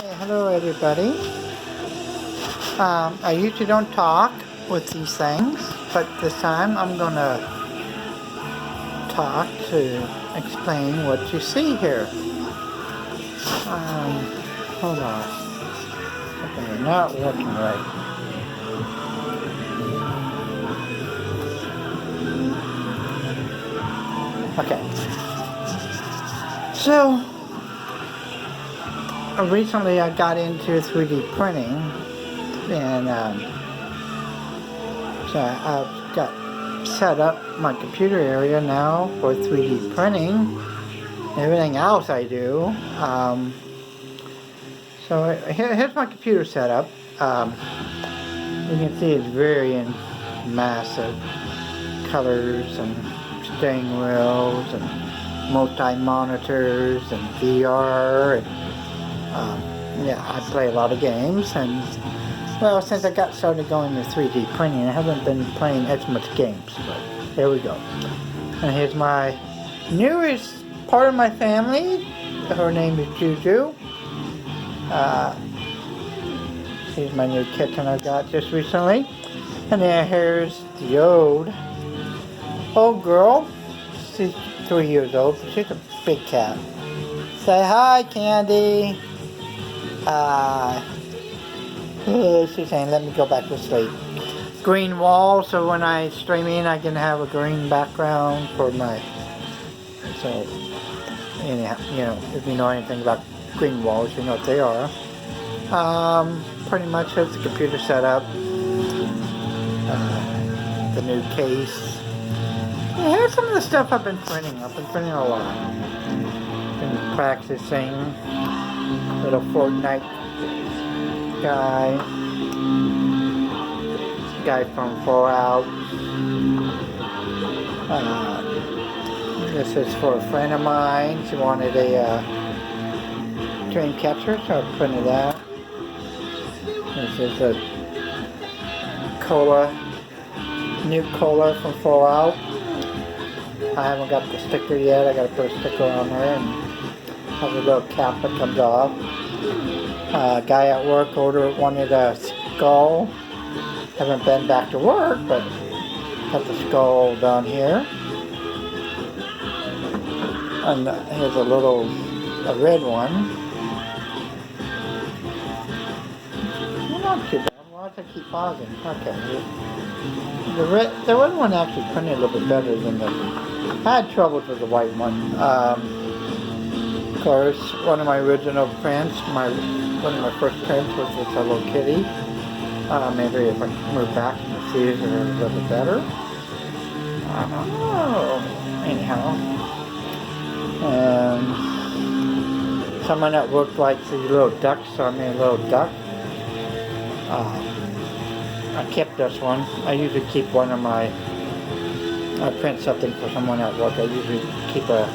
Hey, hello everybody. I usually don't talk with these things, but this time I'm gonna talk to explain what you see here. Hold on. Okay, they're not working right. Okay. So, recently I got into 3D printing, and so I've got set up my computer area now for 3D printing. Everything else I do. So here's my computer setup. You can see it's very in massive colors and steering wheels and multi-monitors and VR. And, yeah, I play a lot of games, and well, since I got started going to 3D printing, I haven't been playing as much games, but here we go. And here's my newest part of my family. Her name is Juju. She's my new kitten I got just recently. And then here's the old girl. She's 3 years old, but she's a big cat. Say hi, Candy. She's saying, let me go back to sleep. Green wall, so when I stream in, I can have a green background for my... So, anyhow, you know, if you know anything about green walls, you know what they are. Pretty much has the computer set up, the new case. Yeah, here's some of the stuff I've been printing. I've been printing a lot. Been practicing. Little Fortnite guy from Fallout. This is for a friend of mine. She wanted a dream catcher, so I printed that. This is a new cola from Fallout. I haven't got the sticker yet. I gotta put a sticker on there and have a little cap that comes off. A guy at work wanted a skull. Haven't been back to work, but got the skull down here. And here's a red one. Not too bad. Why does it keep pausing? Okay. The red one actually printed a little bit better than the... I had troubles with the white one. Of course, one of my original prints, one of my first prints was this Hello Kitty. Maybe if I move back and see it a little bit better. Anyhow. Someone that looked like these little ducks, so I made a little duck. I kept this one. I usually keep one of I print something for someone at work. I usually keep a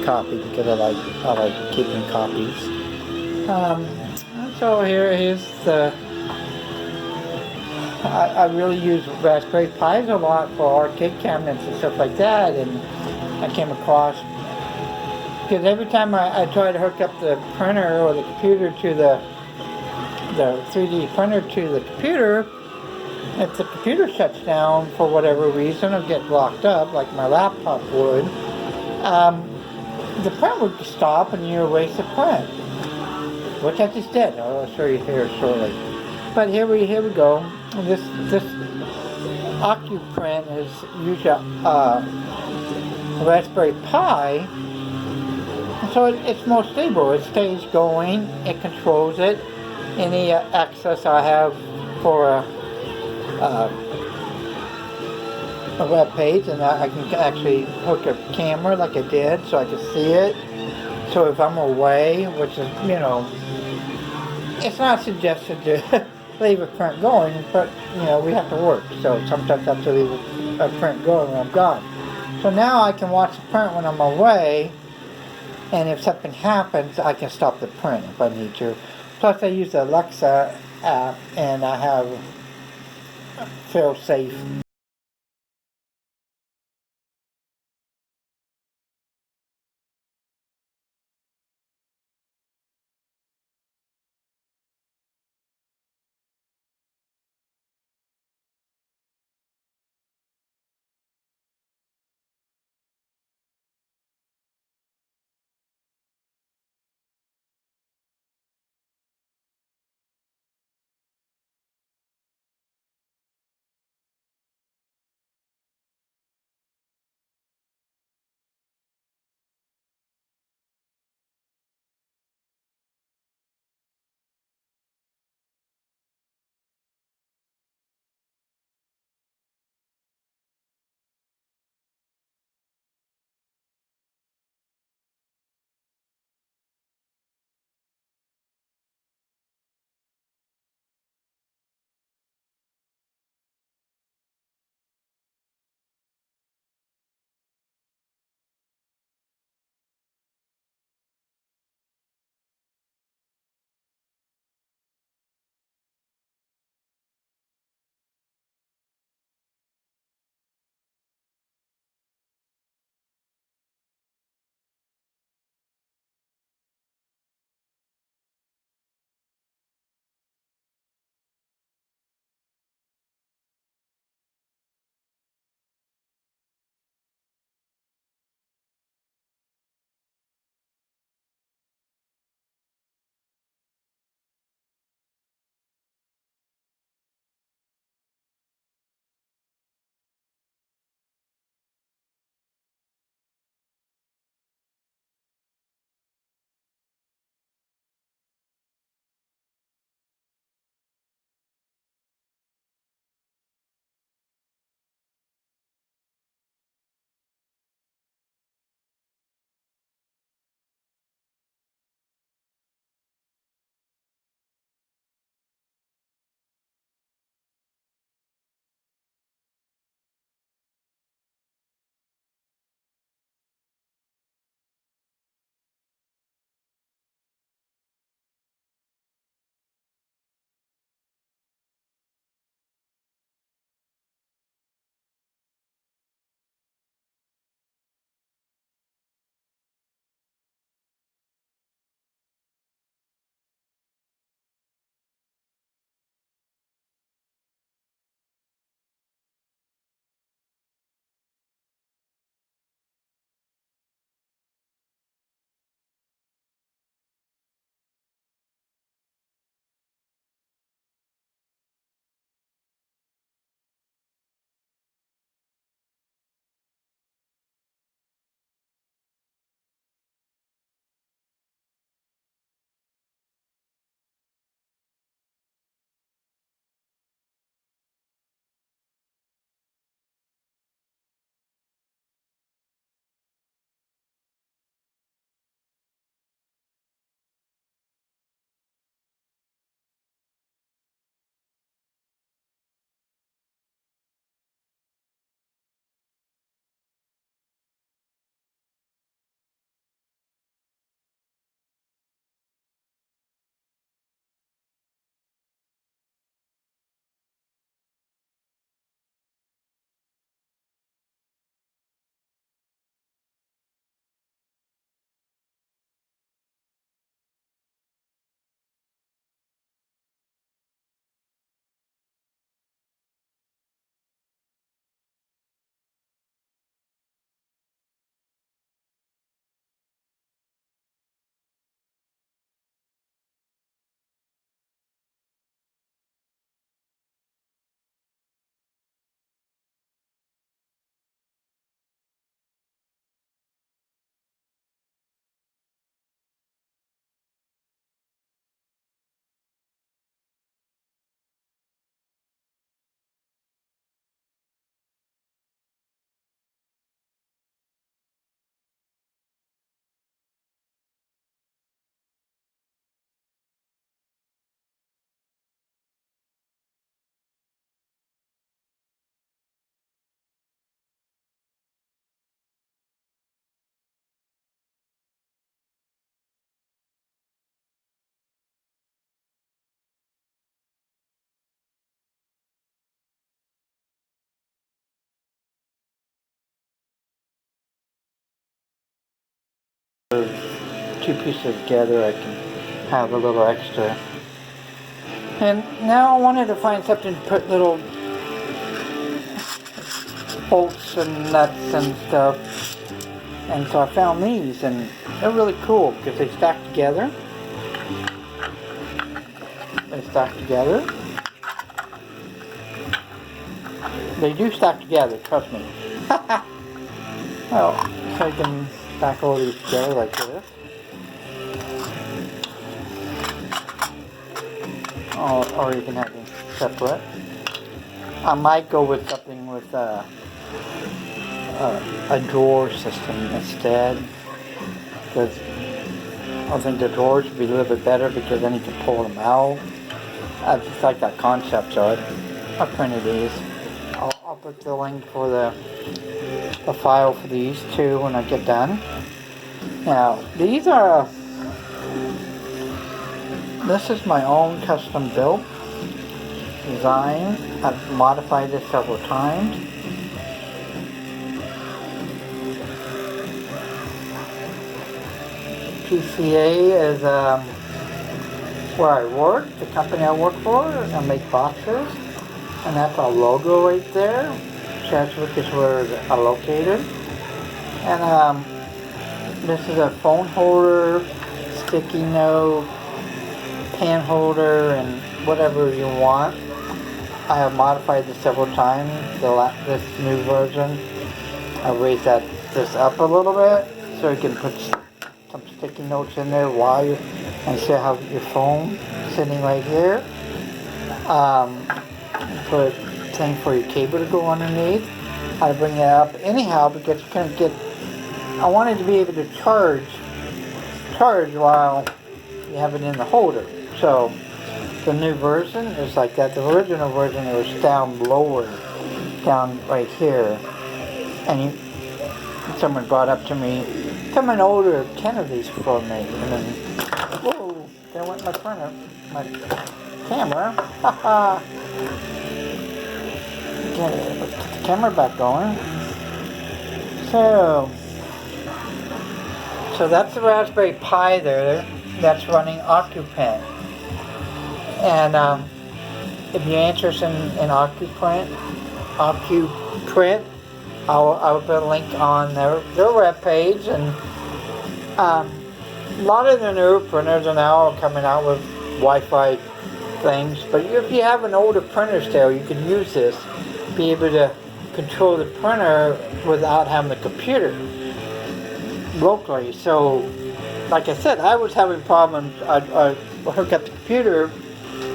copy because I like keeping copies. So here's the... I really use Raspberry Pis a lot for arcade cabinets and stuff like that, and I came across... Because every time I try to hook up the printer or the computer to the 3D printer to the computer, if the computer shuts down for whatever reason or gets locked up, like my laptop would, the print would stop and you erase the print, which I just did. I'll show you here shortly. But here we go. This OcuPrint is usually a Raspberry Pi, so it's more stable. It stays going. It controls it. Any access I have for a web page, and I can actually hook a camera like I did so I can see it. So if I'm away, which is, you know, it's not suggested to leave a print going, but, you know, we have to work, so sometimes I have to leave a print going when I'm gone. So now I can watch the print when I'm away, and if something happens, I can stop the print if I need to. Plus, I use the Alexa app, and I have fail-safe two pieces together, I can have a little extra. And now I wanted to find something to put little bolts and nuts and stuff. And so I found these, and they're really cool because they stack together. They stack together. They do stack together, trust me. Well, so you can stack all these together like this. Or you can have them separate. I might go with something with a drawer system instead, because I think the drawers would be a little bit better because then you can pull them out. I just like that concept, so I printed these. I'll put the link for the file for these two when I get done. Now, these are this is my own custom built design. I've modified this several times. PCA is where I work, the company I work for. I make boxes, and that's our logo right there. Cheswick is where I'm located. And this is a phone holder, sticky note, pen holder, and whatever you want. I have modified this several times. This new version, I raised this up a little bit so you can put some sticky notes in there while you and still have your phone sitting right here. Put a thing for your cable to go underneath. How to bring it up anyhow, because you can't get. I wanted to be able to charge while you have it in the holder. So the new version is like that. The original version, it was down lower, down right here, and someone brought up to me, someone ordered 10 of these for me, and then, whoa, there went my printer, my camera, haha. Okay, let's get the camera back going. So that's the Raspberry Pi there, that's running OccuPrint. And if you're interested in OccuPrint, I'll put a link on their webpage. And a lot of the newer printers are now coming out with Wi-Fi things. But if you have an older printer still, you can use this, be able to control the printer without having the computer locally. So, like I said, I was having problems. I hook up the computer,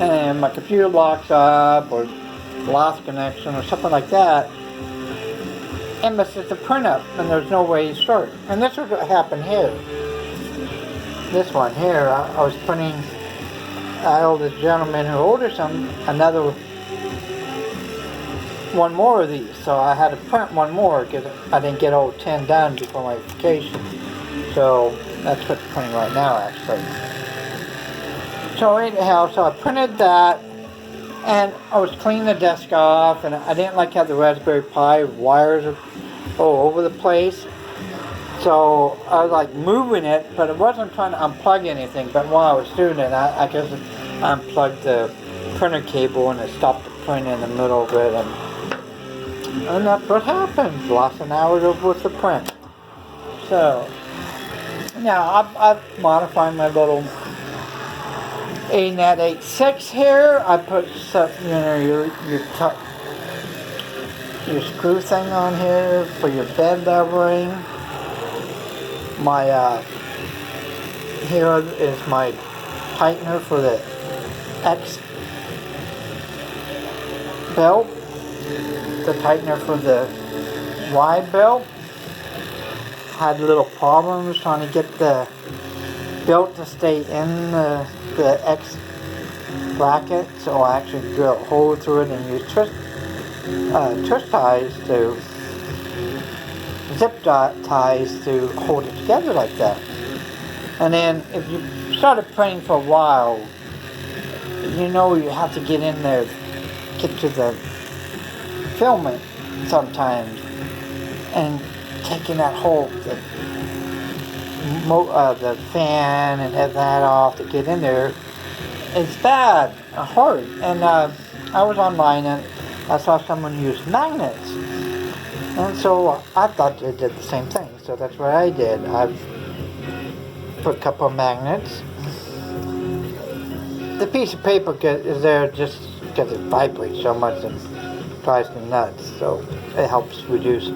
and my computer locks up or lost connection or something like that, and misses the print up, and there's no way to start. And this is what happened here. This one here, I was printing. I owe this gentleman who ordered one more of these, so I had to print one more because I didn't get all 10 done before my vacation. So that's what's printing right now, actually. So anyhow, so I printed that, and I was cleaning the desk off, and I didn't like how the Raspberry Pi wires are all over the place. So I was like moving it, but I wasn't trying to unplug anything. But while I was doing it, I just unplugged the printer cable, and it stopped the print in the middle of it, and that's what happened. Lost an hour with the print. So now I've modified my little ANET 86 here. I put some, your screw thing on here for your bed levering. My here is my tightener for the X belt. The tightener for the Y belt. Had little problems trying to get the belt to stay in the X bracket, so I actually drilled a hole through it and used twist ties to zip ties to hold it together like that. And then if you started printing for a while, you know you have to get in there, get to the filament sometimes, and taking that whole the fan and have that off to get in there. It's bad, hard. And I was online and I saw someone use magnets. And so I thought they did the same thing. So that's what I did. I put a couple of magnets. The piece of paper is there just because it vibrates so much and drives me nuts. So it helps reduce.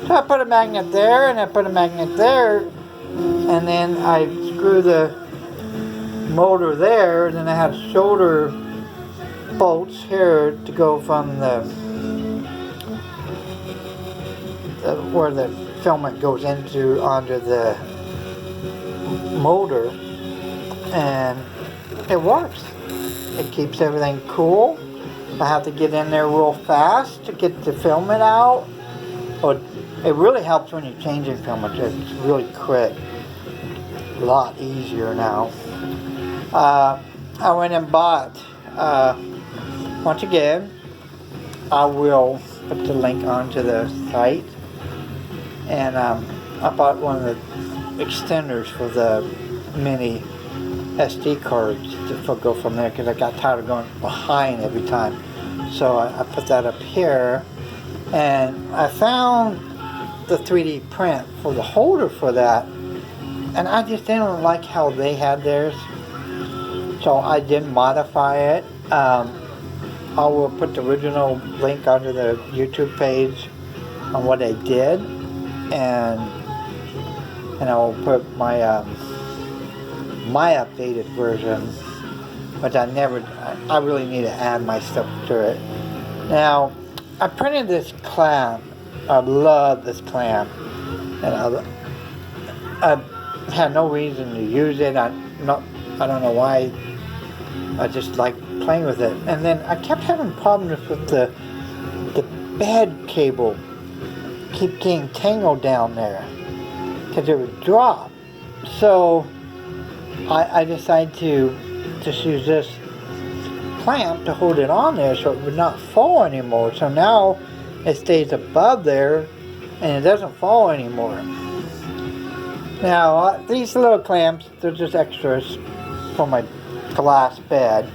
So I put a magnet there and I put a magnet there. And then I screw the motor there. And then I have shoulder bolts here to go from where the filament goes onto the motor, and it works. It keeps everything cool. I have to get in there real fast to get the filament out, but it really helps when you're changing filament. It's really quick, a lot easier now. I went and bought, once again, I will put the link onto the site. And I bought one of the extenders for the mini SD cards to go from there because I got tired of going behind every time. So I put that up here. And I found the 3D print for the holder for that. And I just didn't like how they had theirs. So I did modify it. I will put the original link onto the YouTube page on what I did. And I'll put my my updated version, but I really need to add my stuff to it. Now, I printed this clamp. I love this clamp, and I had no reason to use it. I don't know why. I just like playing with it, and then I kept having problems with the bed cable. Keep getting tangled down there because it would drop. So I decided to just use this clamp to hold it on there so it would not fall anymore. So now it stays above there and it doesn't fall anymore. Now these little clamps, they're just extras for my glass bed.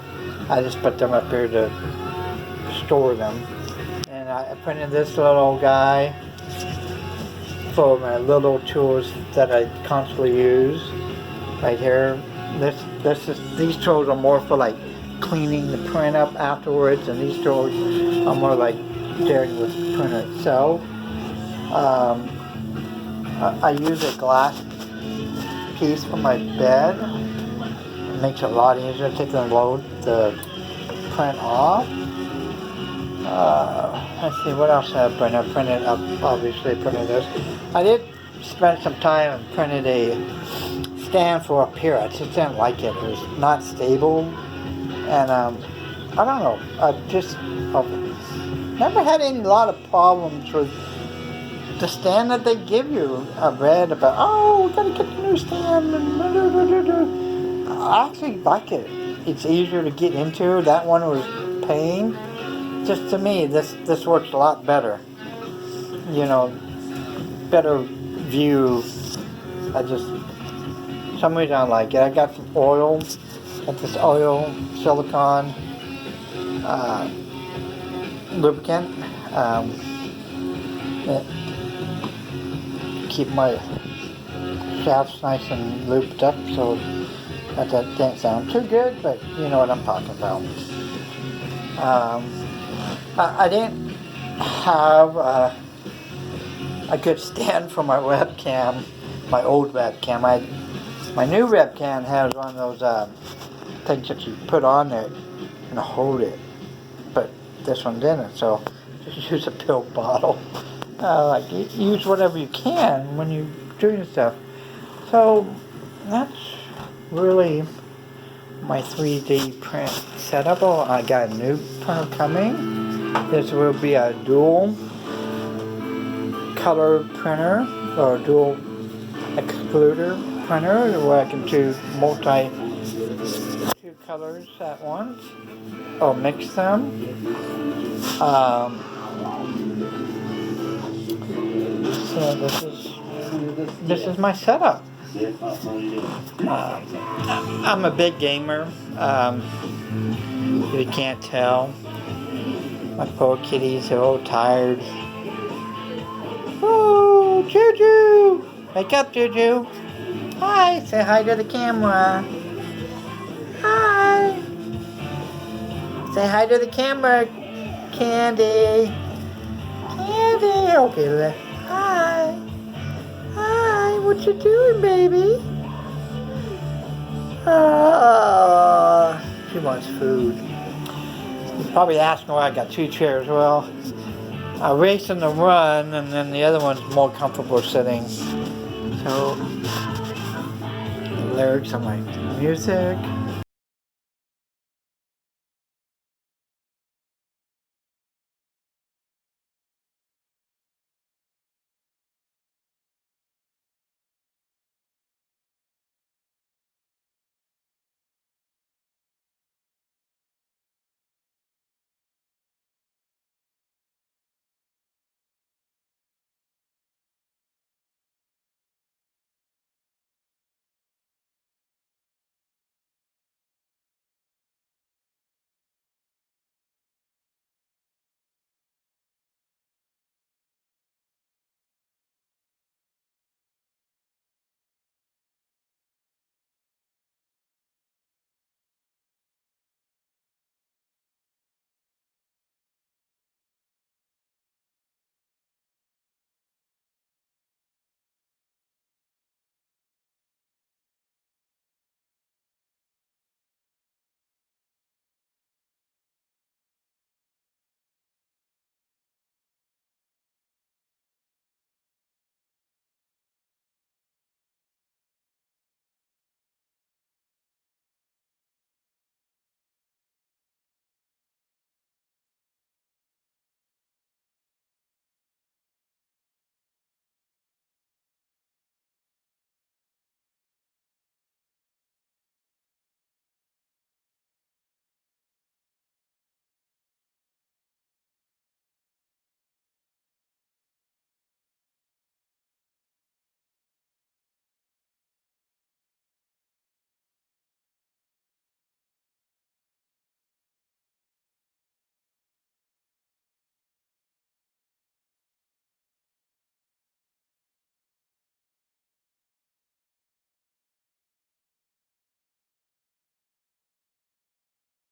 I just put them up here to store them. And I printed this little guy for my little tools that I constantly use. Right here, these tools are more for like cleaning the print up afterwards, and these tools are more like dealing with the printer itself. I use a glass piece for my bed. It makes it a lot easier to take and load the print off. Let's see, what else I printed? I printed up, obviously printed this. I did spend some time and printed a stand for up here. I just didn't like it. It was not stable. And I don't know. I've never had a lot of problems with the stand that they give you. I've read about, we gotta get the new stand. And I actually like it. It's easier to get into. That one was pain. Just to me, this works a lot better. You know, better view. Some reason I like it. I got some oil. Got this oil, silicone, lubricant. Keep my shafts nice and looped up so that didn't sound too good, but you know what I'm talking about. I didn't have a good stand for my webcam, my old webcam. My new webcam has one of those things that you put on there and hold it, but this one didn't, so just use a pill bottle. Use whatever you can when you're doing stuff. So that's really my 3D print setup. I got a new printer coming. This will be a dual color printer or dual excluder printer where I can do two colors at once or mix them. So this is my setup. I'm a big gamer. If you can't tell, my poor kitties are all tired. Oh, Juju! Wake up, Juju! Hi! Say hi to the camera. Hi! Say hi to the camera, Candy. Candy! Okay, hi! Hi! What you doing, baby? She wants food. You're probably asking why I got 2 chairs. Well, I race in the run, and then the other one's more comfortable sitting. So, the lyrics on my music.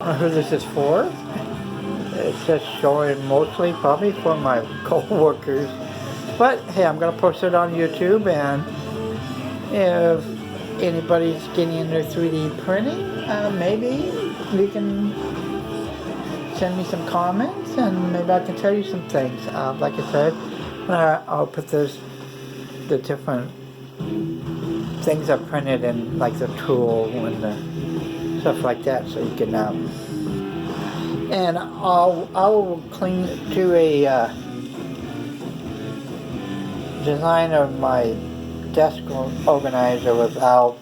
Who this is for? It's just showing mostly probably for my co-workers. But hey, I'm gonna post it on YouTube, and if anybody's getting into 3D printing, maybe you can send me some comments, and maybe I can tell you some things. Like I said, I'll put the different things I printed in, like the tool and the stuff like that, so you can and I'll clean to a design of my desk organizer without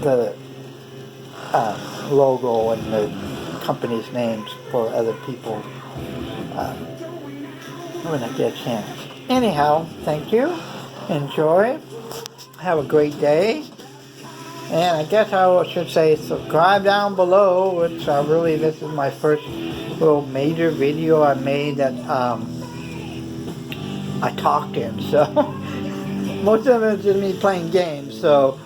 the logo and the company's names for other people when I get a chance. Anyhow, thank you. Enjoy. Have a great day. And I guess I should say subscribe down below, which this is my first little major video I made that I talked in. So most of it is just me playing games. So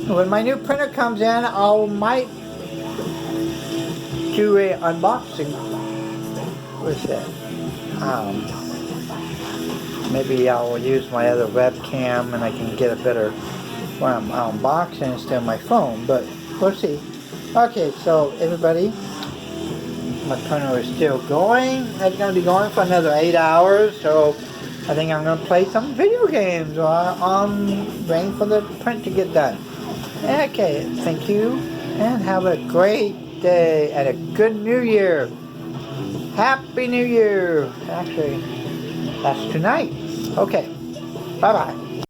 when my new printer comes in, I might do a unboxing with it. Maybe I'll use my other webcam and I can get a better when I'm unboxing instead of my phone, but we'll see. Okay, so everybody, my printer is still going. It's going to be going for another 8 hours, so I think I'm going to play some video games while I'm waiting for the print to get done. Okay, thank you, and have a great day and a good New Year. Happy New Year. Actually, that's tonight. Okay, bye-bye.